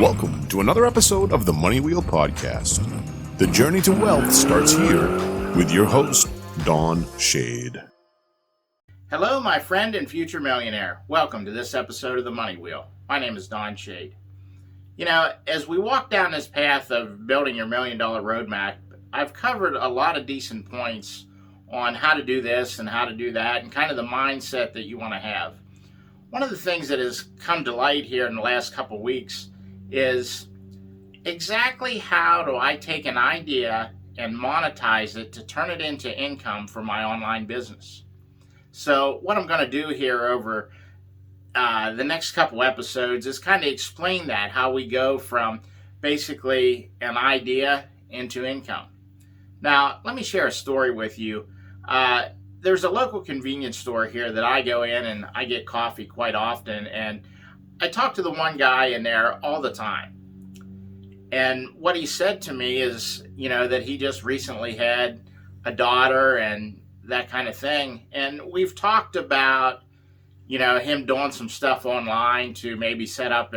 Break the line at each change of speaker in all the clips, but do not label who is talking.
Welcome to another episode of the Money Wheel Podcast. The journey to wealth starts here with your host, Don Shade.
Hello, my friend and future millionaire. Welcome to this episode of the Money Wheel. My name is Don Shade. You know, as we walk down this path of building your $1 million roadmap, I've covered a lot of decent points on how to do this and how to do that and kind of the mindset that you want to have. One of the things that has come to light here in the last couple weeks is exactly how do I take an idea and monetize it to turn it into income for my online business. So what I'm going to do here over the next couple episodes is kind of explain that, how we go from basically an idea into income. Now, let me share a story with you. There's a local convenience store here that I go in and I get coffee quite often, and I talk to the one guy in there all the time. And what he said to me is, you know, that he just recently had a daughter and that kind of thing. And we've talked about, you know, him doing some stuff online to maybe set up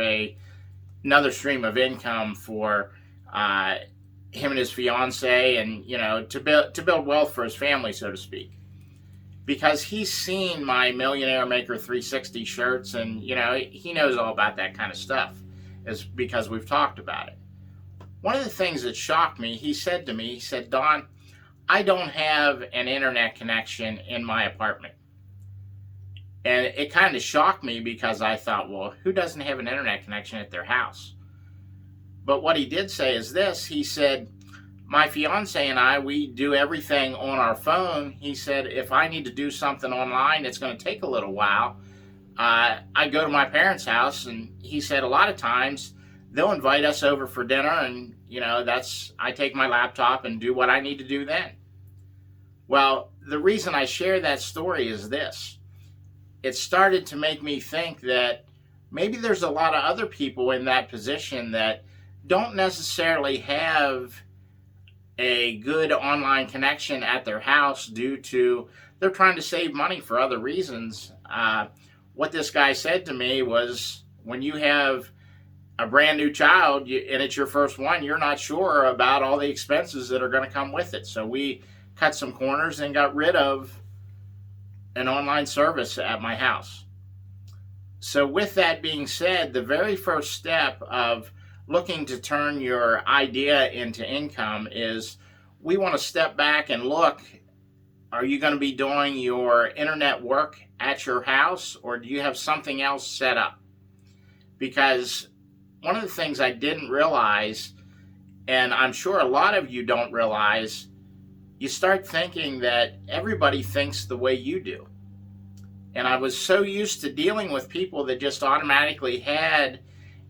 another stream of income for him and his fiance, and, you know, to build wealth for his family, so to speak. Because he's seen my Millionaire Maker 360 shirts, and, you know, he knows all about that kind of stuff, is because we've talked about it. One of the things that shocked me, he said to me, he said, "Don, I don't have an internet connection in my apartment." And it kind of shocked me because I thought, well, who doesn't have an internet connection at their house? But what he did say is this. He said, "My fiance and I, we do everything on our phone." He said, "If I need to do something online, it's going to take a little while. I go to my parents' house," and he said, "A lot of times they'll invite us over for dinner, and, you know, I take my laptop and do what I need to do then." Well, the reason I share that story is this. It started to make me think that maybe there's a lot of other people in that position that don't necessarily have a good online connection at their house due to they're trying to save money for other reasons. What this guy said to me was, when you have a brand new child and it's your first one, you're not sure about all the expenses that are going to come with it. So we cut some corners and got rid of an online service at my house. So with that being said, the very first step of looking to turn your idea into income is we want to step back and look, are you going to be doing your internet work at your house, or do you have something else set up? Because one of the things I didn't realize, and I'm sure a lot of you don't realize, you start thinking that everybody thinks the way you do. And I was so used to dealing with people that just automatically had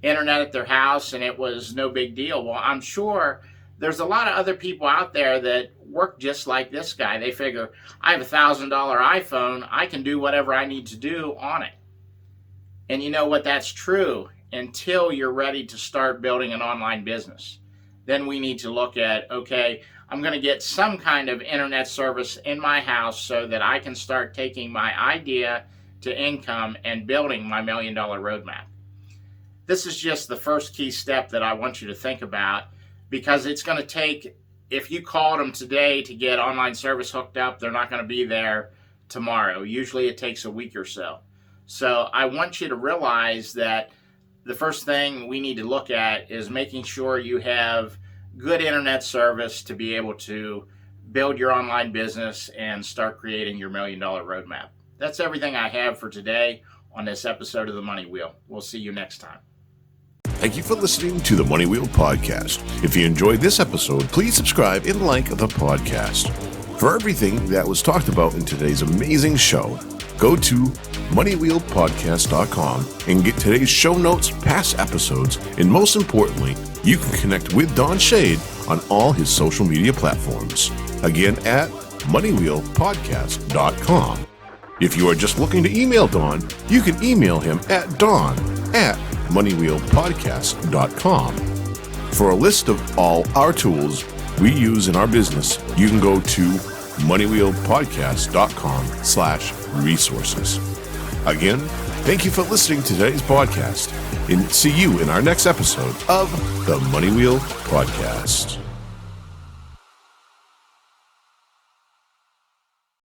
internet at their house and it was no big deal. Well, I'm sure there's a lot of other people out there that work just like this guy. They figure, I have $1,000 iPhone, I can do whatever I need to do on it. And you know what? That's true until you're ready to start building an online business. Then we need to look at, okay, I'm going to get some kind of internet service in my house so that I can start taking my idea to income and building my $1 million roadmap. This is just the first key step that I want you to think about, because it's going to take, if you called them today to get online service hooked up, they're not going to be there tomorrow. Usually it takes a week or so. So I want you to realize that the first thing we need to look at is making sure you have good internet service to be able to build your online business and start creating your $1 million roadmap. That's everything I have for today on this episode of the Money Wheel. We'll see you next time.
Thank you for listening to the Money Wheel Podcast. If you enjoyed this episode, please subscribe and like the podcast. For everything that was talked about in today's amazing show, go to moneywheelpodcast.com and get today's show notes, past episodes, and most importantly, you can connect with Don Shade on all his social media platforms. Again, at moneywheelpodcast.com. If you are just looking to email Don, you can email him at don@moneywheelpodcast.com. For a list of all our tools we use in our business, you can go to moneywheelpodcast.com/resources. Again, Thank you for listening to today's podcast, and see you in our next episode of the Money Wheel Podcast.